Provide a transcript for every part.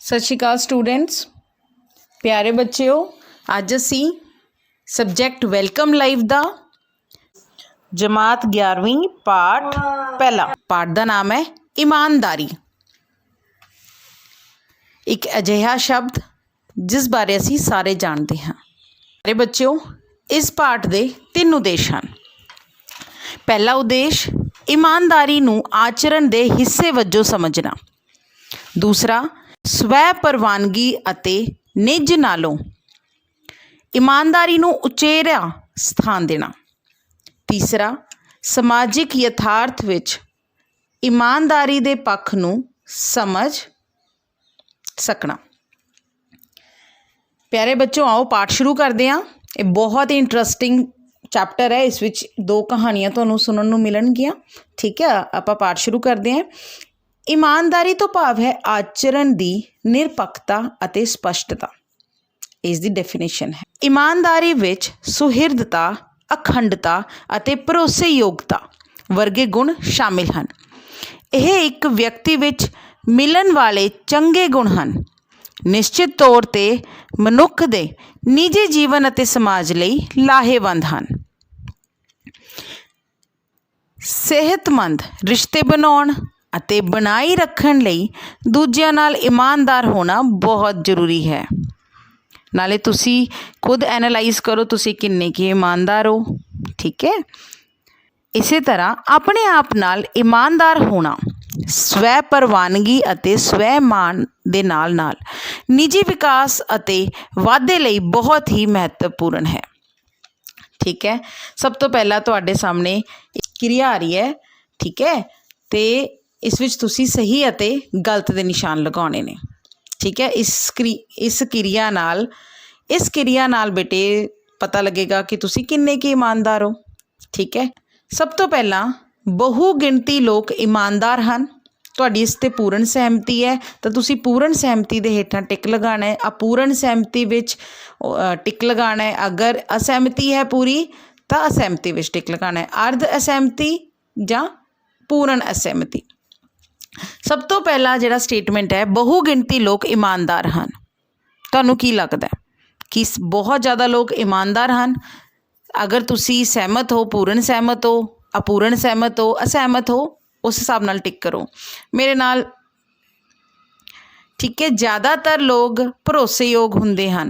सत श्री अकाल स्टूडेंट्स, प्यारे बच्चों। अज असी सबजैक्ट वैलकम लाइव दा जमात 11वीं पाठ पहला पाठ का नाम है ईमानदारी। एक अजिहा शब्द जिस बारे असी सारे जानते हैं। प्यारे बच्चों, इस पाठ के 3 उद्देश हैं। पहला उद्देश ईमानदारी नूं आचरण के हिस्से वजों समझना। दूसरा स्वै परवानगी अते निज नालों ईमानदारी नूं उचेरा स्थान देना। तीसरा समाजिक यथार्थ विच ईमानदारी दे पक्ष नूं समझ सकना। प्यारे बच्चों, आओ पाठ शुरू करते हैं। ये बहुत ही इंटरस्टिंग चैप्टर है। इस विच 2 कहानियां तुहानूं सुनन नूं मिलणगियां। ठीक है, आपां पाठ शुरू करते हैं। ईमानदारी तो भाव है आचरण की निरपक्षता अते स्पष्टता। इसकी डेफिनेशन है, ईमानदारी विच सुहिरदता, अखंडता अते भरोसेयोगता वर्गे गुण शामिल हैं। यह एक व्यक्ति विच मिलन वाले चंगे गुण हैं। निश्चित तौर ते मनुख दे निजी जीवन अते समाज लई लाहेवंद हैं। सेहतमंद रिश्ते बनाउण ਅਤੇ बनाई रखण लई दूजिਆਂ नाल ईमानदार होना बहुत जरूरी है। नाले तुसी खुद एनालाइज करो तुसी किन्ने की ईमानदार हो। ठीक है, इसी तरह अपने आप नाल ईमानदार होना स्वै परवानगी ਅਤੇ स्वै मान ਦੇ नाल निजी विकास ਅਤੇ वाधे लई बहुत ही महत्वपूर्ण है। ठीक है, सब तो पहला तुहाडे सामने क्रिया आ रही है। ठीक है, तो इस विच तुसी सही अते गलत दे निशान लगाने ने। ठीक है, इस क्रिया नाल बेटे पता लगेगा कि तुसी किन्ने की ईमानदार हो। ठीक है, सब तो पहला बहु गिणती लोग ईमानदार हैं। तुहाडी इस ते पूर्ण सहमति है तो तुसी पूर्ण सहमति दे हेठां टिक लगाना है। अपूर्ण सहमति विच टिक लगाना है। अगर असहमति है पूरी तो असहमति विच टिक लगाना है। अर्ध असहमति जां पूर्ण असहमति। सब तो पहला जिहड़ा स्टेटमेंट है, बहु गिणती लोग ईमानदार हैं। तुहानूं की लगदा है कि बहुत ज़्यादा लोग ईमानदार हैं? अगर तुसी सहमत हो, पूर्ण सहमत हो, अपूर्ण सहमत हो, असहमत हो, उस हिसाब नाल टिक करो मेरे नाल। ठीक है, ज़्यादातर लोग भरोसेयोग हुंदे हैं।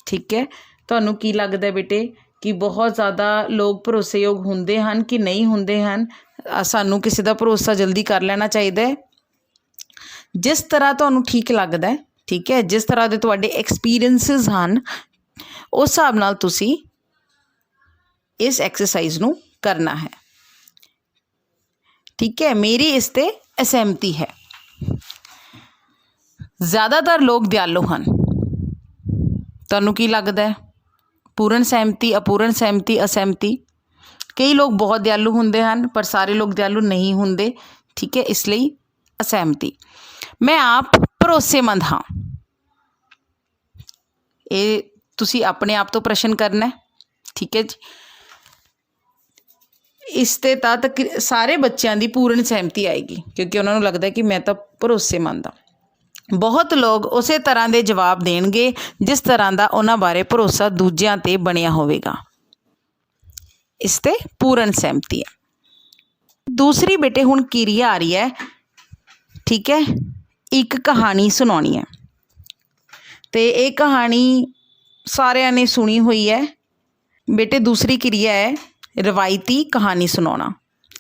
ठीक है, तुहानूं की लगदा है बेटे कि बहुत ज़्यादा लोग भरोसेयोग हुंदे हैं कि नहीं हुंदे हैं? सानू किसी का भरोसा जल्दी कर लेना चाहिए। जिस तरह तुहानू ठीक लगता है, ठीक है, जिस तरह के तुहाडे एक्सपीरियंसिस हैं उस हिसाब नाल तुसी इस एक्सरसाइज नू करना है। ठीक है, मेरी इस ते असहमति है। ज़्यादातर लोग दयालु हैं। तुहानू की लगता है? पूर्ण सहमति, अपूर्ण सहमति, असहमति। कई लोग बहुत दयालु होंदे हैं पर सारे लोग दयालु नहीं होंदे। ठीक है, इसलिए असहमति। मैं आप भरोसेमंद हाँ। ये तुसी अपने आप तो प्रश्न करना है। ठीक है जी, इस ते तक सारे बच्चों की पूर्ण सहमति आएगी क्योंकि उन्होंने लगता है कि मैं तो भरोसेमंद हाँ। बहुत लोग उस तरह के जवाब देणगे जिस तरह का उन्होंने बारे भरोसा दूजिਆਂ ते बनिया होवेगा। इस ते पूर्ण सहमति है। दूसरी बेटे हुण क्रिया आ रही है। ठीक है, एक कहानी सुनानी है तो ये कहानी सारिਆਂ ने सुनी हुई है। बेटे दूसरी क्रिया है रवायती कहानी सुनाना।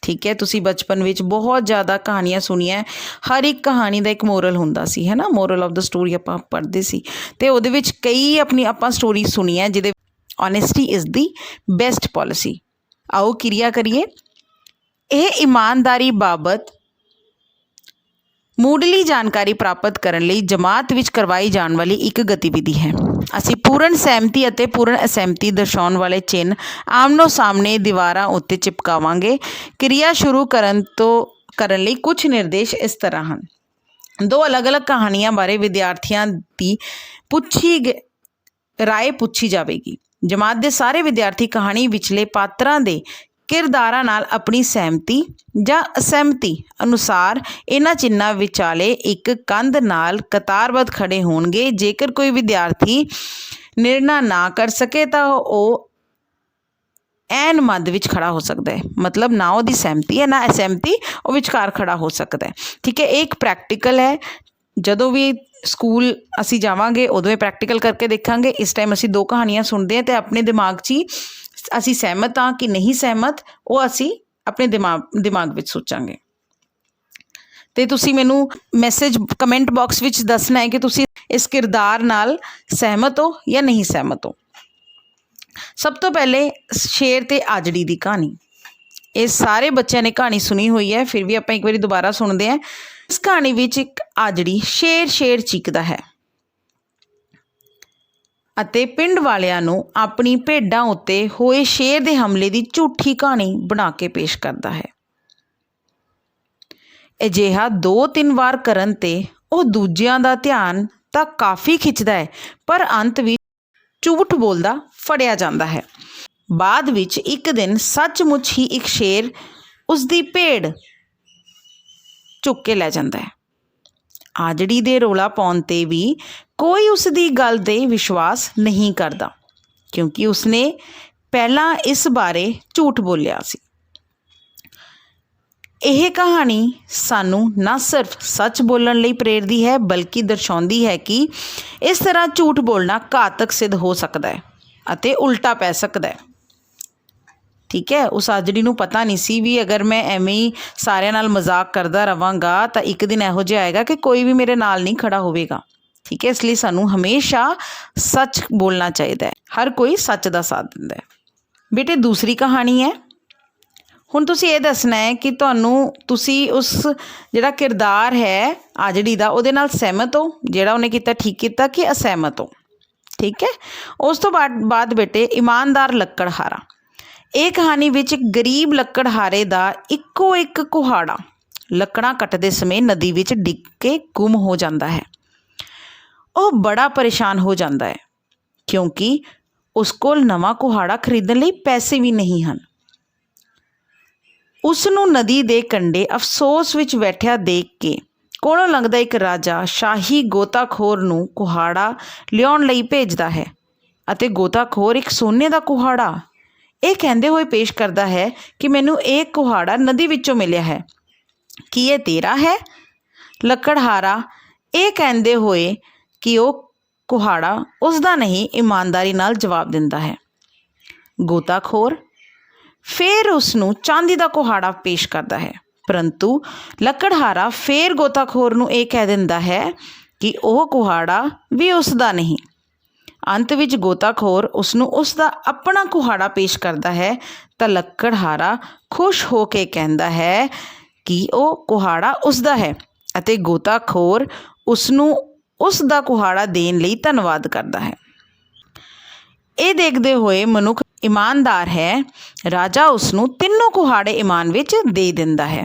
ठीक है, तुसी बचपन विच बहुत ज़्यादा कहानियां सुनिया। हर एक कहानी का एक मोरल हुंदा सी, है ना। मोरल ऑफ द स्टोरी आपां पढ़दे सी ते उहदे विच कई अपनी आपां स्टोरी सुनी है जिहदे honesty is the best policy. आओ क्रिया करिए। यह ईमानदारी बाबत मुढ़ली जानकारी प्राप्त करने लई जमात विच करवाई जाने वाली एक गतिविधि है। असी पूर्ण सहमति अते पूर्ण असहमति दर्शाउण वाले चिन्ह आमनो सामने दीवारां उत्ते चिपकावांगे। क्रिया शुरू करन लई कुछ निर्देश इस तरह हैं। 2 अलग अलग कहानियां बारे विद्यार्थियों की राय पूछी जाएगी। जमात के सारे विद्यार्थी कहानी विचले पात्रां दे ਕਿਰਦਾਰਾਂ ਨਾਲ ਆਪਣੀ ਸਹਿਮਤੀ ਜਾਂ ਅਸਹਿਮਤੀ ਅਨੁਸਾਰ ਇਹਨਾਂ ਚਿੰਨ੍ਹਾਂ ਵਿਚਾਲੇ ਇੱਕ ਕੰਧ ਨਾਲ ਕਤਾਰਬੱਧ ਖੜੇ ਹੋਣਗੇ। ਜੇਕਰ ਕੋਈ ਵਿਦਿਆਰਥੀ ਨਿਰਣਾ ਨਾ ਕਰ ਸਕੇ ਤਾਂ ਉਹ ਐਨ ਮੱਧ ਵਿੱਚ ਖੜਾ ਹੋ ਸਕਦਾ ਹੈ, ਮਤਲਬ ਨਾ ਉਹਦੀ ਸਹਿਮਤੀ ਹੈ ਨਾ ਅਸਹਿਮਤੀ, ਉਹ ਵਿਚਕਾਰ ਖੜਾ ਹੋ ਸਕਦਾ ਹੈ। ਠੀਕ ਹੈ, ਇਹ ਇੱਕ ਪ੍ਰੈਕਟੀਕਲ ਹੈ। ਜਦੋਂ ਵੀ ਸਕੂਲ ਅਸੀਂ ਜਾਵਾਂਗੇ ਉਦੋਂ ਇਹ ਪ੍ਰੈਕਟੀਕਲ ਕਰਕੇ ਦੇਖਾਂਗੇ। ਇਸ ਟਾਈਮ ਅਸੀਂ 2 ਕਹਾਣੀਆਂ ਸੁਣਦੇ ਹਾਂ ਅਤੇ ਆਪਣੇ ਦਿਮਾਗ 'ਚ ਹੀ ਅਸੀਂ ਸਹਿਮਤ ਹਾਂ ਕਿ ਨਹੀਂ ਸਹਿਮਤ, ਉਹ ਅਸੀਂ ਆਪਣੇ ਦਿਮਾਗ ਵਿੱਚ ਸੋਚਾਂਗੇ। ਅਤੇ ਤੁਸੀਂ ਮੈਨੂੰ ਮੈਸੇਜ ਕਮੈਂਟ ਬਾਕਸ ਵਿੱਚ ਦੱਸਣਾ ਹੈ ਕਿ ਤੁਸੀਂ ਇਸ ਕਿਰਦਾਰ ਨਾਲ ਸਹਿਮਤ ਹੋ ਜਾਂ ਨਹੀਂ ਸਹਿਮਤ ਹੋ। ਸਭ ਤੋਂ ਪਹਿਲੇ ਸ਼ੇਰ ਅਤੇ ਆਜੜੀ ਦੀ ਕਹਾਣੀ। ਇਹ ਸਾਰੇ ਬੱਚਿਆਂ ਨੇ ਕਹਾਣੀ ਸੁਣੀ ਹੋਈ ਹੈ, ਫਿਰ ਵੀ ਆਪਾਂ ਇੱਕ ਵਾਰੀ ਦੁਬਾਰਾ ਸੁਣਦੇ ਹਾਂ। ਇਸ ਕਹਾਣੀ ਵਿੱਚ ਇੱਕ ਆਜੜੀ ਸ਼ੇਰ ਚੀਕਦਾ ਹੈ ਅਤੇ ਪਿੰਡ ਵਾਲਿਆਂ ਨੂੰ ਆਪਣੀ ਭੇਡਾਂ ਉੱਤੇ ਹੋਏ ਸ਼ੇਰ ਦੇ ਹਮਲੇ ਦੀ ਝੂਠੀ ਕਹਾਣੀ ਬਣਾ ਕੇ ਪੇਸ਼ ਕਰਦਾ ਹੈ। ਅਜਿਹਾ 2-3 ਵਾਰ ਕਰਨ 'ਤੇ ਉਹ ਦੂਜਿਆਂ ਦਾ ਧਿਆਨ ਤਾਂ ਕਾਫੀ ਖਿੱਚਦਾ ਹੈ, ਪਰ ਅੰਤ ਵਿੱਚ ਝੂਠ ਬੋਲਦਾ ਫੜਿਆ ਜਾਂਦਾ ਹੈ। ਬਾਅਦ ਵਿੱਚ ਇੱਕ ਦਿਨ ਸੱਚਮੁੱਚ ਹੀ ਇੱਕ ਸ਼ੇਰ ਉਸਦੀ ਭੇਡ ਚੁੱਕ ਕੇ ਲੈ ਜਾਂਦਾ ਹੈ। ਆਜੜੀ ਦੇ ਰੌਲਾ ਪਾਉਣ 'ਤੇ ਵੀ ਕੋਈ ਉਸ ਦੀ ਗੱਲ 'ਤੇ ਵਿਸ਼ਵਾਸ ਨਹੀਂ ਕਰਦਾ, ਕਿਉਂਕਿ ਉਸਨੇ ਪਹਿਲਾਂ ਇਸ ਬਾਰੇ ਝੂਠ ਬੋਲਿਆ ਸੀ। ਇਹ ਕਹਾਣੀ ਸਾਨੂੰ ਨਾ ਸਿਰਫ ਸੱਚ ਬੋਲਣ ਲਈ ਪ੍ਰੇਰਦੀ ਹੈ, ਬਲਕਿ ਦਰਸਾਉਂਦੀ ਹੈ ਕਿ ਇਸ ਤਰ੍ਹਾਂ ਝੂਠ ਬੋਲਣਾ ਘਾਤਕ ਸਿੱਧ ਹੋ ਸਕਦਾ ਹੈ ਅਤੇ ਉਲਟਾ ਪੈ ਸਕਦਾ ਹੈ। ਠੀਕ ਹੈ, ਉਸ ਆਜੜੀ ਨੂੰ ਪਤਾ ਨਹੀਂ ਸੀ ਵੀ ਅਗਰ ਮੈਂ ਐਵੇਂ ਹੀ ਸਾਰਿਆਂ ਨਾਲ ਮਜ਼ਾਕ ਕਰਦਾ ਰਹਾਂਗਾ ਤਾਂ ਇੱਕ ਦਿਨ ਇਹੋ ਜਿਹਾ ਆਏਗਾ ਕਿ ਕੋਈ ਵੀ ਮੇਰੇ ਨਾਲ ਨਹੀਂ ਖੜਾ ਹੋਵੇਗਾ। ਠੀਕ ਹੈ, ਇਸ ਲਈ ਸਾਨੂੰ ਹਮੇਸ਼ਾ ਸੱਚ ਬੋਲਣਾ ਚਾਹੀਦਾ ਹੈ। ਹਰ ਕੋਈ ਸੱਚ ਦਾ ਸਾਥ ਦਿੰਦਾ ਹੈ। ਬੇਟੇ ਦੂਸਰੀ ਕਹਾਣੀ ਹੈ। ਹੁਣ ਤੁਸੀਂ ਇਹ ਦੱਸਣਾ ਹੈ ਕਿ ਤੁਸੀਂ ਉਸ ਜਿਹੜਾ ਕਿਰਦਾਰ ਹੈ ਆਜੜੀ ਦਾ ਉਹਦੇ ਨਾਲ ਸਹਿਮਤ ਹੋ, ਜਿਹੜਾ ਉਹਨੇ ਕੀਤਾ ਠੀਕ ਕੀਤਾ, ਕਿ ਅਸਹਿਮਤ ਹੋ। ਠੀਕ ਹੈ, ਉਸ ਤੋਂ ਬਾਅਦ ਬੇਟੇ ਇਮਾਨਦਾਰ ਲੱਕੜਹਾਰਾ। ਇਹ ਕਹਾਣੀ ਵਿੱਚ ਇੱਕ ਗਰੀਬ ਲੱਕੜਹਾਰੇ ਦਾ ਇੱਕੋ ਇੱਕ ਕੁਹਾੜਾ ਲੱਕੜਾਂ ਕੱਟਦੇ ਸਮੇਂ ਨਦੀ ਵਿੱਚ ਡਿੱਗ ਕੇ ਗੁੰਮ ਹੋ ਜਾਂਦਾ ਹੈ। ਉਹ ਬੜਾ ਪਰੇਸ਼ਾਨ ਹੋ ਜਾਂਦਾ ਹੈ ਕਿਉਂਕਿ ਉਸ ਕੋਲ ਨਵਾਂ ਕੁਹਾੜਾ ਖਰੀਦਣ ਲਈ ਪੈਸੇ ਵੀ ਨਹੀਂ ਹਨ। ਉਸ ਨੂੰ ਨਦੀ ਦੇ ਕੰਢੇ ਅਫਸੋਸ ਵਿੱਚ ਬੈਠਿਆ ਦੇਖ ਕੇ ਕੋਲੋਂ ਲੰਘਦਾ ਇੱਕ ਰਾਜਾ ਸ਼ਾਹੀ ਗੋਤਾਖੋਰ ਨੂੰ ਕੁਹਾੜਾ ਲਿਆਉਣ ਲਈ ਭੇਜਦਾ ਹੈ ਅਤੇ ਗੋਤਾਖੋਰ ਇੱਕ ਸੋਨੇ ਦਾ ਕੁਹਾੜਾ ਇਹ ਕਹਿੰਦੇ ਹੋਏ ਪੇਸ਼ ਕਰਦਾ ਹੈ ਕਿ ਮੈਨੂੰ ਇਹ ਕੁਹਾੜਾ ਨਦੀ ਵਿੱਚੋਂ ਮਿਲਿਆ ਹੈ, ਕੀ ਇਹ ਤੇਰਾ ਹੈ? ਲੱਕੜਹਾਰਾ ਇਹ ਕਹਿੰਦੇ ਹੋਏ ਕਿ ਉਹ ਕੁਹਾੜਾ ਉਸ ਦਾ ਨਹੀਂ ਇਮਾਨਦਾਰੀ ਨਾਲ ਜਵਾਬ ਦਿੰਦਾ ਹੈ। ਗੋਤਾਖੋਰ ਫਿਰ ਉਸ ਨੂੰ ਚਾਂਦੀ ਦਾ ਕੁਹਾੜਾ ਪੇਸ਼ ਕਰਦਾ ਹੈ, ਪਰੰਤੂ ਲੱਕੜਹਾਰਾ ਫਿਰ ਗੋਤਾਖੋਰ ਨੂੰ ਇਹ ਕਹਿ ਦਿੰਦਾ ਹੈ ਕਿ ਉਹ ਕੁਹਾੜਾ ਵੀ ਉਸ ਦਾ ਨਹੀਂ। ਅੰਤ ਵਿੱਚ ਗੋਤਾਖੋਰ ਉਸ ਨੂੰ ਉਸ ਦਾ ਆਪਣਾ ਕੁਹਾੜਾ ਪੇਸ਼ ਕਰਦਾ ਹੈ ਤਾਂ ਲੱਕੜਹਾਰਾ ਖੁਸ਼ ਹੋ ਕੇ ਕਹਿੰਦਾ ਹੈ ਕਿ ਉਹ ਕੁਹਾੜਾ ਉਸ ਦਾ ਹੈ ਅਤੇ ਗੋਤਾਖੋਰ ਉਸ ਨੂੰ ਉਸ ਦਾ ਕੁਹਾੜਾ ਦੇਣ ਲਈ ਧੰਨਵਾਦ ਕਰਦਾ ਹੈ। ਇਹ ਦੇਖਦੇ ਹੋਏ ਮਨੁੱਖ ਇਮਾਨਦਾਰ ਹੈ, ਰਾਜਾ ਉਸ ਨੂੰ ਤਿੰਨੋਂ ਕੁਹਾੜੇ ਇਮਾਨ ਵਿੱਚ ਦੇ ਦਿੰਦਾ ਹੈ।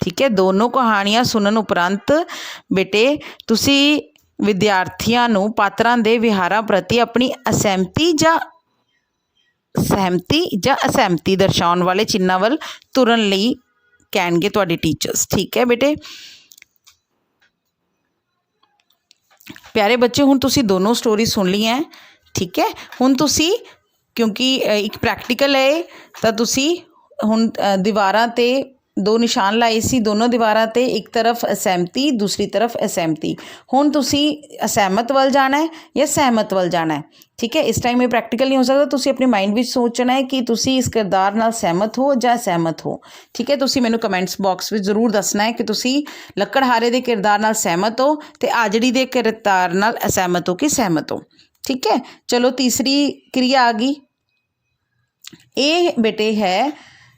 ਠੀਕ ਹੈ, ਦੋਨੋਂ ਕਹਾਣੀਆਂ ਸੁਣਨ ਉਪਰੰਤ ਬੇਟੇ ਤੁਸੀਂ ਵਿਦਿਆਰਥੀਆਂ ਨੂੰ ਪਾਤਰਾਂ ਦੇ ਵਿਹਾਰਾਂ ਪ੍ਰਤੀ ਆਪਣੀ ਸਹਿਮਤੀ ਜਾਂ ਅਸਹਿਮਤੀ ਦਰਸਾਉਣ ਵਾਲੇ ਚਿੰਨ੍ਹਾਂ ਵੱਲ ਤੁਰਨ ਲਈ ਕਹਿਣਗੇ ਤੁਹਾਡੇ ਟੀਚਰਸ। ਠੀਕ ਹੈ ਬੇਟੇ। ਪਿਆਰੇ ਬੱਚੇ, ਹੁਣ ਤੁਸੀਂ ਦੋਨੋਂ ਸਟੋਰੀ ਸੁਣ ਲਈਆਂ। ਠੀਕ ਹੈ, ਹੁਣ ਤੁਸੀਂ ਕਿਉਂਕਿ ਇੱਕ ਪ੍ਰੈਕਟੀਕਲ ਹੈ ਤਾਂ ਤੁਸੀਂ ਹੁਣ ਦੀਵਾਰਾਂ 'ਤੇ 2 ਨਿਸ਼ਾਨ ਲਾਏ ਸੀ, ਦੋਨੋਂ ਦੀਵਾਰਾਂ 'ਤੇ ਇੱਕ ਤਰਫ ਅਸਹਿਮਤੀ ਦੂਸਰੀ ਤਰਫ ਅਸਹਿਮਤੀ। ਹੁਣ ਤੁਸੀਂ ਅਸਹਿਮਤ ਵੱਲ ਜਾਣਾ ਹੈ ਜਾਂ ਸਹਿਮਤ ਵੱਲ ਜਾਣਾ ਹੈ। ਠੀਕ ਹੈ, ਇਸ ਟਾਈਮ ਇਹ ਪ੍ਰੈਕਟੀਕਲ ਨਹੀਂ ਹੋ ਸਕਦਾ, ਤੁਸੀਂ ਆਪਣੇ ਮਾਈਂਡ ਵਿੱਚ ਸੋਚਣਾ ਹੈ ਕਿ ਤੁਸੀਂ ਇਸ ਕਿਰਦਾਰ ਨਾਲ ਸਹਿਮਤ ਹੋ ਜਾਂ ਅਸਹਿਮਤ ਹੋ। ਠੀਕ ਹੈ, ਤੁਸੀਂ ਮੈਨੂੰ ਕਮੈਂਟਸ ਬਾਕਸ ਵਿੱਚ ਜ਼ਰੂਰ ਦੱਸਣਾ ਹੈ ਕਿ ਤੁਸੀਂ ਲੱਕੜਹਾਰੇ ਦੇ ਕਿਰਦਾਰ ਨਾਲ ਸਹਿਮਤ ਹੋ ਅਤੇ ਆਜੜੀ ਦੇ ਕਿਰਦਾਰ ਨਾਲ ਅਸਹਿਮਤ ਹੋ ਕਿ ਸਹਿਮਤ ਹੋ। ਠੀਕ ਹੈ, ਚਲੋ ਤੀਸਰੀ ਕਿਰਿਆ ਆ ਗਈ। ਇਹ ਬੇਟੇ ਹੈ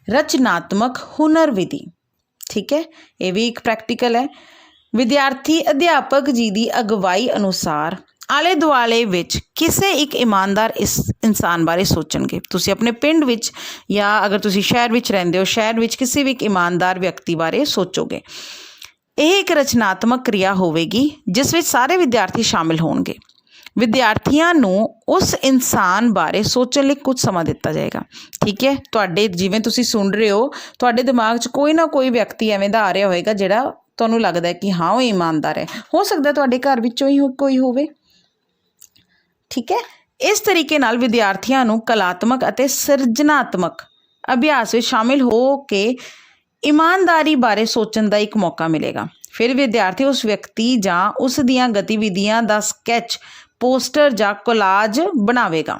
ਰਚਨਾਤਮਕ ਹੁਨਰ ਵਿਧੀ। ਠੀਕ ਹੈ, ਇਹ ਵੀ ਇੱਕ ਪ੍ਰੈਕਟੀਕਲ ਹੈ। ਵਿਦਿਆਰਥੀ ਅਧਿਆਪਕ ਜੀ ਦੀ ਅਗਵਾਈ ਅਨੁਸਾਰ ਆਲੇ ਦੁਆਲੇ ਵਿੱਚ ਕਿਸੇ ਇੱਕ ਇਮਾਨਦਾਰ ਇਨਸਾਨ ਬਾਰੇ ਸੋਚਣਗੇ। ਤੁਸੀਂ ਆਪਣੇ ਪਿੰਡ ਵਿੱਚ ਜਾਂ ਅਗਰ ਤੁਸੀਂ ਸ਼ਹਿਰ ਵਿੱਚ ਰਹਿੰਦੇ ਹੋ, ਸ਼ਹਿਰ ਵਿੱਚ ਕਿਸੇ ਵੀ ਇੱਕ ਇਮਾਨਦਾਰ ਵਿਅਕਤੀ ਬਾਰੇ ਸੋਚੋਗੇ। ਇਹ ਇੱਕ ਰਚਨਾਤਮਕ ਕਿਰਿਆ ਹੋਵੇਗੀ ਜਿਸ ਵਿੱਚ ਸਾਰੇ ਵਿਦਿਆਰਥੀ ਸ਼ਾਮਿਲ ਹੋਣਗੇ। ਵਿਦਿਆਰਥੀਆਂ ਨੂੰ ਉਸ ਇਨਸਾਨ ਬਾਰੇ ਸੋਚਣ ਲਈ ਕੁਝ ਸਮਾਂ ਦਿੱਤਾ ਜਾਏਗਾ। ਠੀਕ ਹੈ, ਤੁਹਾਡੇ ਜਿਵੇਂ ਤੁਸੀਂ ਸੁਣ ਰਹੇ ਹੋ, ਤੁਹਾਡੇ ਦਿਮਾਗ 'ਚ ਕੋਈ ਨਾ ਕੋਈ ਵਿਅਕਤੀ ਐਵੇਂ ਦਾ ਆ ਰਿਹਾ ਹੋਵੇਗਾ ਜਿਹੜਾ ਤੁਹਾਨੂੰ ਲੱਗਦਾ ਕਿ ਹਾਂ ਉਹ ਇਮਾਨਦਾਰ ਹੈ। ਹੋ ਸਕਦਾ ਤੁਹਾਡੇ ਘਰ ਵਿੱਚੋਂ ਹੀ ਕੋਈ ਹੋਵੇ। ਠੀਕ ਹੈ, ਇਸ ਤਰੀਕੇ ਨਾਲ ਵਿਦਿਆਰਥੀਆਂ ਨੂੰ ਕਲਾਤਮਕ ਅਤੇ ਸਿਰਜਣਾਤਮਕ ਅਭਿਆਸ ਵਿੱਚ ਸ਼ਾਮਿਲ ਹੋ ਕੇ ਇਮਾਨਦਾਰੀ ਬਾਰੇ ਸੋਚਣ ਦਾ ਇੱਕ ਮੌਕਾ ਮਿਲੇਗਾ। ਫਿਰ ਵਿਦਿਆਰਥੀ ਉਸ ਵਿਅਕਤੀ ਜਾਂ ਉਸ ਦੀਆਂ ਗਤੀਵਿਧੀਆਂ ਦਾ ਸਕੈਚ, ਪੋਸਟਰ ਜਾਂ ਕੋਲਾਜ ਬਣਾਵੇਗਾ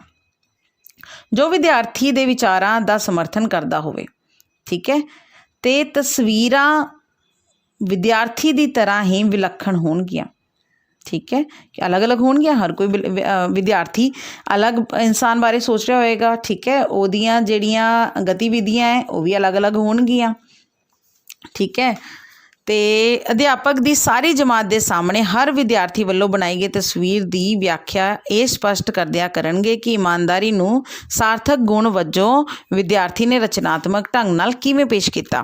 ਜੋ ਵਿਦਿਆਰਥੀ ਦੇ ਵਿਚਾਰਾਂ ਦਾ ਸਮਰਥਨ ਕਰਦਾ ਹੋਵੇ। ਠੀਕ ਹੈ, ਅਤੇ ਤਸਵੀਰਾਂ ਵਿਦਿਆਰਥੀ ਦੀ ਤਰ੍ਹਾਂ ਹੀ ਵਿਲੱਖਣ ਹੋਣਗੀਆਂ। ਠੀਕ ਹੈ, ਕਿ ਅਲੱਗ ਅਲੱਗ ਹੋਣਗੀਆਂ। ਹਰ ਕੋਈ ਵਿਦਿਆਰਥੀ ਅਲੱਗ ਇਨਸਾਨ ਬਾਰੇ ਸੋਚ ਰਿਹਾ ਹੋਏਗਾ। ਠੀਕ ਹੈ, ਉਹਦੀਆਂ ਜਿਹੜੀਆਂ ਗਤੀਵਿਧੀਆਂ ਹੈ ਉਹ ਵੀ ਅਲੱਗ ਅਲੱਗ ਹੋਣਗੀਆਂ। ਠੀਕ ਹੈ, ਅਤੇ ਅਧਿਆਪਕ ਦੀ ਸਾਰੀ ਜਮਾਤ ਦੇ ਸਾਹਮਣੇ ਹਰ ਵਿਦਿਆਰਥੀ ਵੱਲੋਂ ਬਣਾਈ ਗਈ ਤਸਵੀਰ ਦੀ ਵਿਆਖਿਆ ਇਹ ਸਪਸ਼ਟ ਕਰਦਿਆਂ ਕਰਨਗੇ ਕਿ ਇਮਾਨਦਾਰੀ ਨੂੰ ਸਾਰਥਕ ਗੁਣ ਵਜੋਂ ਵਿਦਿਆਰਥੀ ਨੇ ਰਚਨਾਤਮਕ ਢੰਗ ਨਾਲ ਕਿਵੇਂ ਪੇਸ਼ ਕੀਤਾ।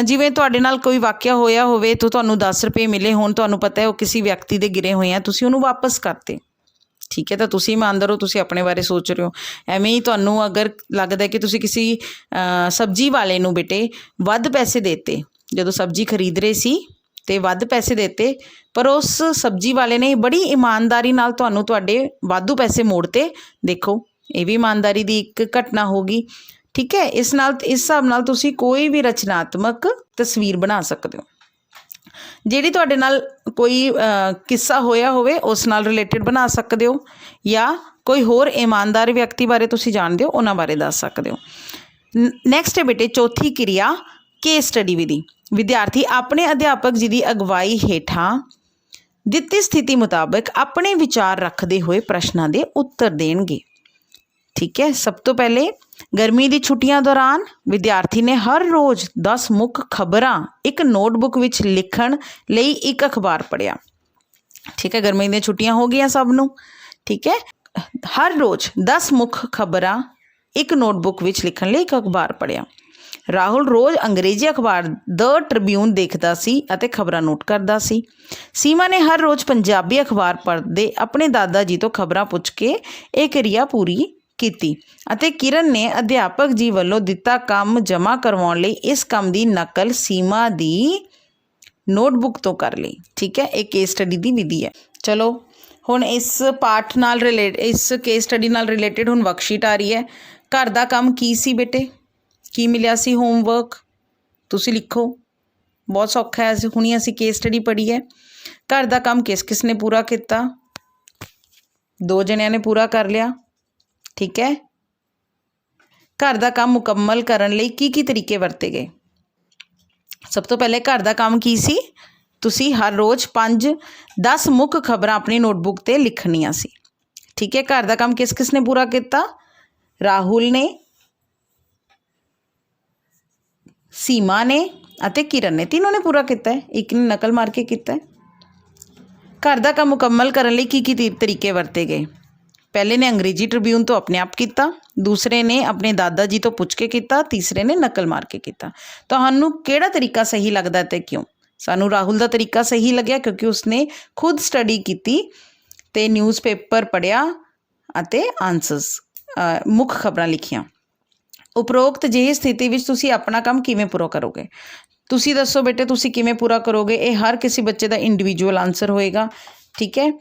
ਜਿਵੇਂ ਤੁਹਾਡੇ ਨਾਲ ਕੋਈ ਵਾਕਿਆ ਹੋਇਆ ਹੋਵੇ ਤਾਂ ਤੁਹਾਨੂੰ 10 ਰੁਪਏ ਮਿਲੇ ਹੋਣ, ਤੁਹਾਨੂੰ ਪਤਾ ਹੈ ਉਹ ਕਿਸੇ ਵਿਅਕਤੀ ਦੇ ਗਿਰੇ ਹੋਏ ਆ, ਤੁਸੀਂ ਉਹਨੂੰ ਵਾਪਸ ਕਰਤੇ। ਠੀਕ ਹੈ, ਤਾਂ ਤੁਸੀਂ ਇਮਾਨਦਾਰ ਹੋ, ਤੁਸੀਂ ਆਪਣੇ ਬਾਰੇ ਸੋਚ ਰਹੇ ਹੋ। ਐਵੇਂ ਹੀ ਤੁਹਾਨੂੰ ਅਗਰ ਲੱਗਦਾ ਕਿ ਤੁਸੀਂ ਕਿਸੇ ਸਬਜ਼ੀ ਵਾਲੇ ਨੂੰ ਬੇਟੇ ਵੱਧ ਪੈਸੇ ਦੇਤੇ, ਜਦੋਂ ਸਬਜ਼ੀ ਖਰੀਦ ਰਹੇ ਸੀ ਅਤੇ ਵੱਧ ਪੈਸੇ ਦਿੱਤੇ, ਪਰ ਉਸ ਸਬਜ਼ੀ ਵਾਲੇ ਨੇ ਬੜੀ ਇਮਾਨਦਾਰੀ ਨਾਲ ਤੁਹਾਨੂੰ ਤੁਹਾਡੇ ਵਾਧੂ ਪੈਸੇ ਮੋੜਤੇ। ਦੇਖੋ, ਇਹ ਵੀ ਇਮਾਨਦਾਰੀ ਦੀ ਇੱਕ ਘਟਨਾ ਹੋ ਗਈ। ਠੀਕ ਹੈ, ਇਸ ਹਿਸਾਬ ਨਾਲ ਤੁਸੀਂ ਕੋਈ ਵੀ ਰਚਨਾਤਮਕ ਤਸਵੀਰ ਬਣਾ ਸਕਦੇ ਹੋ। ਜਿਹੜੀ ਤੁਹਾਡੇ ਨਾਲ ਕੋਈ ਕਿੱਸਾ ਹੋਇਆ ਹੋਵੇ ਉਸ ਨਾਲ ਰਿਲੇਟਡ ਬਣਾ ਸਕਦੇ ਹੋ, ਜਾਂ ਕੋਈ ਹੋਰ ਇਮਾਨਦਾਰ ਵਿਅਕਤੀ ਬਾਰੇ ਤੁਸੀਂ ਜਾਣਦੇ ਹੋ ਉਹਨਾਂ ਬਾਰੇ ਦੱਸ ਸਕਦੇ ਹੋ। ਨੈਕਸਟ ਹੈ ਬੇਟੇ ਚੌਥੀ ਕਿਰਿਆ, ਕੇਸ ਸਟੱਡੀ ਵਿਧੀ। ਵਿਦਿਆਰਥੀ ਆਪਣੇ ਅਧਿਆਪਕ ਜੀ ਦੀ ਅਗਵਾਈ ਹੇਠਾਂ ਦਿੱਤੀ ਸਥਿਤੀ ਮੁਤਾਬਕ ਆਪਣੇ ਵਿਚਾਰ ਰੱਖਦੇ ਹੋਏ ਪ੍ਰਸ਼ਨਾਂ ਦੇ ਉੱਤਰ ਦੇਣਗੇ। ਠੀਕ ਹੈ, ਸਭ ਤੋਂ ਪਹਿਲੇ ਗਰਮੀ ਦੀ ਛੁੱਟੀਆਂ ਦੌਰਾਨ ਵਿਦਿਆਰਥੀ ਨੇ ਹਰ ਰੋਜ਼ 10 ਮੁੱਖ ਖਬਰਾਂ ਇੱਕ ਨੋਟਬੁੱਕ ਵਿੱਚ ਲਿਖਣ ਲਈ ਇੱਕ ਅਖਬਾਰ ਪੜ੍ਹਿਆ। ਠੀਕ ਹੈ, ਗਰਮੀ ਦੀਆਂ ਛੁੱਟੀਆਂ ਹੋ ਗਈਆਂ ਸਭ ਨੂੰ। ਠੀਕ ਹੈ, ਹਰ ਰੋਜ਼ 10 ਮੁੱਖ ਖਬਰਾਂ ਇੱਕ ਨੋਟਬੁੱਕ ਵਿੱਚ ਲਿਖਣ ਲਈ ਇੱਕ ਅਖਬਾਰ ਪੜ੍ਹਿਆ। ਰਾਹੁਲ ਰੋਜ਼ ਅੰਗਰੇਜ਼ੀ ਅਖਬਾਰ ਦ ਟ੍ਰਿਬਿਊਨ ਦੇਖਦਾ ਸੀ ਅਤੇ ਖਬਰਾਂ ਨੋਟ ਕਰਦਾ ਸੀ। ਸੀਮਾ ਨੇ ਹਰ ਰੋਜ਼ ਪੰਜਾਬੀ ਅਖਬਾਰ ਪੜ੍ਹਦੇ ਆਪਣੇ ਦਾਦਾ ਜੀ ਤੋਂ ਖਬਰਾਂ ਪੁੱਛ ਕੇ ਇਹ ਕਿਰਿਆ ਪੂਰੀ ਕੀਤੀ, ਅਤੇ ਕਿਰਨ ਨੇ ਅਧਿਆਪਕ ਜੀ ਵੱਲੋਂ ਦਿੱਤਾ ਕੰਮ ਜਮ੍ਹਾਂ ਕਰਵਾਉਣ ਲਈ ਇਸ ਕੰਮ ਦੀ ਨਕਲ ਸੀਮਾ ਦੀ ਨੋਟਬੁੱਕ ਤੋਂ ਕਰ ਲਈ। ਠੀਕ ਹੈ, ਇਹ ਕੇਸ ਸਟੱਡੀ ਦੀ ਵਿਧੀ ਹੈ। ਚਲੋ ਹੁਣ ਇਸ ਪਾਠ ਨਾਲ ਇਸ ਕੇਸ ਸਟੱਡੀ ਨਾਲ ਰਿਲੇਟਡ ਹੁਣ ਵਰਕਸ਼ੀਟ ਆ ਰਹੀ ਹੈ। ਘਰ ਦਾ ਕੰਮ ਕੀ ਸੀ ਬੇਟੇ, ਕੀ ਮਿਲਿਆ ਸੀ ਹੋਮਵਰਕ, ਤੁਸੀਂ ਲਿਖੋ। ਬਹੁਤ ਸੌਖਾ ਹੈ, ਹੁਣੀ ਅਸੀਂ ਕੇਸ ਸਟੱਡੀ ਪੜ੍ਹੀ ਹੈ। ਘਰ ਦਾ ਕੰਮ ਕਿਸ ਕਿਸ ਨੇ ਪੂਰਾ ਕੀਤਾ? 2 ਜਣਿਆਂ ਨੇ ਪੂਰਾ ਕਰ ਲਿਆ। ਠੀਕ ਹੈ, ਘਰ ਦਾ ਕੰਮ ਮੁਕੰਮਲ ਕਰਨ ਲਈ ਕੀ ਕੀ ਤਰੀਕੇ ਵਰਤੇ ਗਏ? ਸਭ ਤੋਂ ਪਹਿਲੇ ਘਰ ਦਾ ਕੰਮ ਕੀ ਸੀ? ਤੁਸੀਂ ਹਰ ਰੋਜ਼ 10 ਮੁੱਖ ਖਬਰਾਂ ਆਪਣੀ ਨੋਟਬੁੱਕ 'ਤੇ ਲਿਖਣੀਆਂ ਸੀ। ਠੀਕ ਹੈ, ਘਰ ਦਾ ਕੰਮ ਕਿਸ ਕਿਸ ਨੇ ਪੂਰਾ ਕੀਤਾ? ਰਾਹੁਲ ਨੇ, ਸੀਮਾ ਨੇ ਅਤੇ ਕਿਰਨ ਨੇ, ਤਿੰਨੋਂ ਨੇ ਪੂਰਾ ਕੀਤਾ ਹੈ, ਇੱਕ ਨੇ ਨਕਲ ਮਾਰ ਕੇ ਕੀਤਾ ਹੈ। ਘਰ ਦਾ ਕੰਮ ਮੁਕੰਮਲ ਕਰਨ ਲਈ ਕੀ ਕੀ ਤਰੀਕੇ ਵਰਤੇ ਗਏ? ਪਹਿਲੇ ਨੇ ਅੰਗਰੇਜ਼ੀ ਟ੍ਰਿਬਿਊਨ ਤੋਂ ਆਪਣੇ ਆਪ ਕੀਤਾ, ਦੂਸਰੇ ਨੇ ਆਪਣੇ ਦਾਦਾ ਜੀ ਤੋਂ ਪੁੱਛ ਕੇ ਕੀਤਾ, ਤੀਸਰੇ ਨੇ ਨਕਲ ਮਾਰ ਕੇ ਕੀਤਾ। ਤੁਹਾਨੂੰ ਕਿਹੜਾ ਤਰੀਕਾ ਸਹੀ ਲੱਗਦਾ ਅਤੇ ਕਿਉਂ? ਸਾਨੂੰ ਰਾਹੁਲ ਦਾ ਤਰੀਕਾ ਸਹੀ ਲੱਗਿਆ ਕਿਉਂਕਿ ਉਸਨੇ ਖੁਦ ਸਟੱਡੀ ਕੀਤੀ ਅਤੇ ਨਿਊਜ਼ਪੇਪਰ ਪੜ੍ਹਿਆ ਅਤੇ ਆਨਸਰਸ ਮੁੱਖ ਖਬਰਾਂ ਲਿਖੀਆਂ। ਉਪਰੋਕਤ ਜਿਹੀ ਸਥਿਤੀ ਵਿੱਚ ਤੁਸੀਂ ਆਪਣਾ ਕੰਮ ਕਿਵੇਂ ਪੂਰਾ ਕਰੋਗੇ? ਤੁਸੀਂ ਦੱਸੋ ਬੇਟੇ, ਤੁਸੀਂ ਕਿਵੇਂ ਪੂਰਾ ਕਰੋਗੇ? ਇਹ ਹਰ ਕਿਸੇ ਬੱਚੇ ਦਾ ਇੰਡੀਵਿਜੂਅਲ ਆਨਸਰ ਹੋਏਗਾ। ਠੀਕ ਹੈ,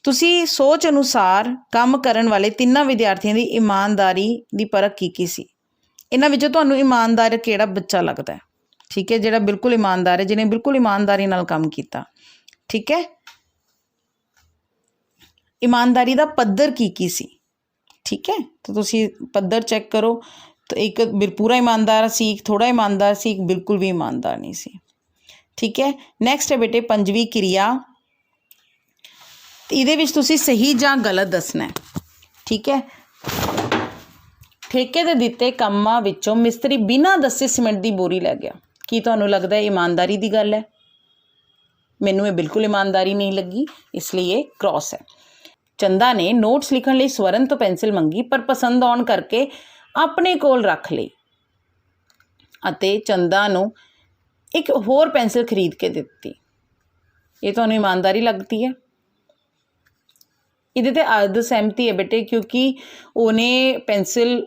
ਤੁਸੀਂ ਸੋਚ ਅਨੁਸਾਰ ਕੰਮ ਕਰਨ ਵਾਲੇ ਤਿੰਨਾਂ ਵਿਦਿਆਰਥੀਆਂ ਦੀ ਇਮਾਨਦਾਰੀ ਦੀ ਪਰਖ ਕੀ ਸੀ? ਇਹਨਾਂ ਵਿੱਚੋਂ ਤੁਹਾਨੂੰ ਇਮਾਨਦਾਰ ਕਿਹੜਾ ਬੱਚਾ ਲੱਗਦਾ ਹੈ? ਠੀਕ ਹੈ, ਜਿਹੜਾ ਬਿਲਕੁਲ ਇਮਾਨਦਾਰ ਹੈ, ਜਿਹਨੇ ਬਿਲਕੁਲ ਇਮਾਨਦਾਰੀ ਨਾਲ ਕੰਮ ਕੀਤਾ। ਠੀਕ ਹੈ, ਇਮਾਨਦਾਰੀ ਦਾ ਪੱਧਰ ਕੀ ਸੀ? ਠੀਕ ਹੈ, ਤਾਂ ਤੁਸੀਂ ਪੱਧਰ ਚੈੱਕ ਕਰੋ। ਤਾਂ ਇੱਕ ਪੂਰਾ ਇਮਾਨਦਾਰ ਸੀ, ਇੱਕ ਥੋੜ੍ਹਾ ਇਮਾਨਦਾਰ ਸੀ, ਇੱਕ ਬਿਲਕੁਲ ਵੀ ਇਮਾਨਦਾਰ ਨਹੀਂ ਸੀ। ਠੀਕ ਹੈ, ਨੈਕਸਟ ਹੈ ਬੇਟੇ ਪੰਜਵੀਂ ਕਿਰਿਆ। ਇਹਦੇ ਵਿੱਚ ਤੁਸੀਂ ਸਹੀ ਜਾਂ ਗਲਤ ਦੱਸਣਾ ਹੈ। ਠੀਕ ਹੈ, ਠੇਕੇ ਦੇ ਦਿੱਤੇ ਕੰਮਾਂ ਵਿੱਚੋਂ ਮਿਸਤਰੀ ਬਿਨਾਂ ਦੱਸੇ ਸੀਮੈਂਟ ਦੀ ਬੋਰੀ ਲੈ ਗਿਆ। ਕੀ ਤੁਹਾਨੂੰ ਲੱਗਦਾ ਹੈ ਇਮਾਨਦਾਰੀ ਦੀ ਗੱਲ ਹੈ? ਮੈਨੂੰ ਇਹ ਬਿਲਕੁਲ ਇਮਾਨਦਾਰੀ ਨਹੀਂ ਲੱਗੀ, ਇਸ ਲਈ ਇਹ ਕ੍ਰੋਸ ਹੈ। ਚੰਦਾ ਨੇ ਨੋਟਸ ਲਿਖਣ ਲਈ ਸਵਰਨ ਤੋਂ ਪੈਨਸਿਲ ਮੰਗੀ, ਪਰ ਪਸੰਦ ਆਉਣ ਕਰਕੇ ਆਪਣੇ ਕੋਲ ਰੱਖ ਲਈ ਅਤੇ ਚੰਦਾ ਨੂੰ ਇੱਕ ਹੋਰ ਪੈਨਸਿਲ ਖਰੀਦ ਕੇ ਦਿੱਤੀ। ਇਹ ਤੁਹਾਨੂੰ ਇਮਾਨਦਾਰੀ ਲੱਗਦੀ ਹੈ? ਇਹਦੇ ਤੇ ਅਰਧ ਸਹਿਮਤੀ ਹੈ ਬੇਟੇ, ਕਿਉਂਕਿ ਉਹਨੇ ਪੈਨਸਿਲ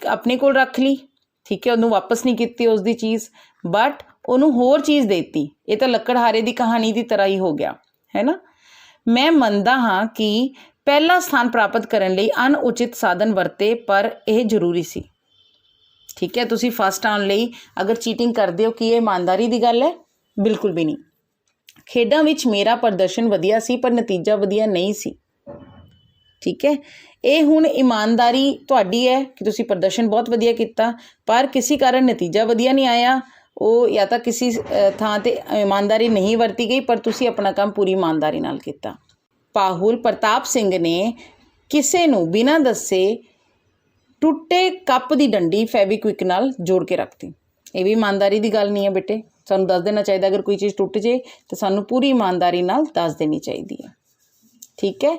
ਆਪਣੇ ਕੋਲ ਰੱਖ ਲਈ, ਠੀਕ ਹੈ, ਉਹਨੂੰ ਵਾਪਸ ਨਹੀਂ ਕੀਤੀ ਉਸਦੀ ਚੀਜ਼, ਬਟ ਉਹਨੂੰ ਹੋਰ ਚੀਜ਼ ਦੇ ਦਿੱਤੀ। ਇਹ ਤਾਂ ਲੱਕੜਹਾਰੇ ਦੀ ਕਹਾਣੀ ਦੀ ਤਰ੍ਹਾਂ ਹੀ ਹੋ ਗਿਆ, ਹੈ ਨਾ। ਮੈਂ ਮੰਨਦਾ ਹਾਂ ਕਿ ਪਹਿਲਾ ਸਥਾਨ ਪ੍ਰਾਪਤ ਕਰਨ ਲਈ ਅਣਉਚਿਤ ਸਾਧਨ ਵਰਤੇ, ਪਰ ਇਹ ਜ਼ਰੂਰੀ ਸੀ। ਠੀਕ ਹੈ, ਤੁਸੀਂ ਫਸਟ ਆਉਣ ਲਈ ਅਗਰ ਚੀਟਿੰਗ ਕਰਦੇ ਹੋ, ਕੀ ਇਹ ਇਮਾਨਦਾਰੀ ਦੀ ਗੱਲ ਹੈ? ਬਿਲਕੁਲ ਵੀ ਨਹੀਂ। ਖੇਡਾਂ ਵਿੱਚ ਮੇਰਾ ਪ੍ਰਦਰਸ਼ਨ ਵਧੀਆ ਸੀ, ਪਰ ਨਤੀਜਾ ਵਧੀਆ ਨਹੀਂ ਸੀ। ਠੀਕ ਹੈ, ਇਹ ਹੁਣ ਇਮਾਨਦਾਰੀ ਤੁਹਾਡੀ ਹੈ ਕਿ ਤੁਸੀਂ ਪ੍ਰਦਰਸ਼ਨ ਬਹੁਤ ਵਧੀਆ ਕੀਤਾ, ਪਰ ਕਿਸੇ ਕਾਰਨ ਨਤੀਜਾ ਵਧੀਆ ਨਹੀਂ ਆਇਆ। ਉਹ ਜਾਂ ਤਾਂ ਕਿਸੇ ਥਾਂ 'ਤੇ ਇਮਾਨਦਾਰੀ ਨਹੀਂ ਵਰਤੀ ਗਈ, ਪਰ ਤੁਸੀਂ ਆਪਣਾ ਕੰਮ ਪੂਰੀ ਇਮਾਨਦਾਰੀ ਨਾਲ ਕੀਤਾ। ਪਾਹੁਲ ਪ੍ਰਤਾਪ ਸਿੰਘ ਨੇ ਕਿਸੇ ਨੂੰ ਬਿਨਾਂ ਦੱਸੇ ਟੁੱਟੇ ਕੱਪ ਦੀ ਡੰਡੀ ਫੈਵੀਕਵਿਕ ਨਾਲ ਜੋੜ ਕੇ ਰੱਖਤੀ। ਇਹ ਵੀ ਇਮਾਨਦਾਰੀ ਦੀ ਗੱਲ ਨਹੀਂ ਹੈ ਬੇਟੇ। ਸਾਨੂੰ ਦੱਸ ਦੇਣਾ ਚਾਹੀਦਾ, ਅਗਰ ਕੋਈ ਚੀਜ਼ ਟੁੱਟ ਜੇ ਤਾਂ ਸਾਨੂੰ ਪੂਰੀ ਇਮਾਨਦਾਰੀ ਨਾਲ ਦੱਸ ਦੇਣੀ ਚਾਹੀਦੀ ਹੈ। ਠੀਕ ਹੈ।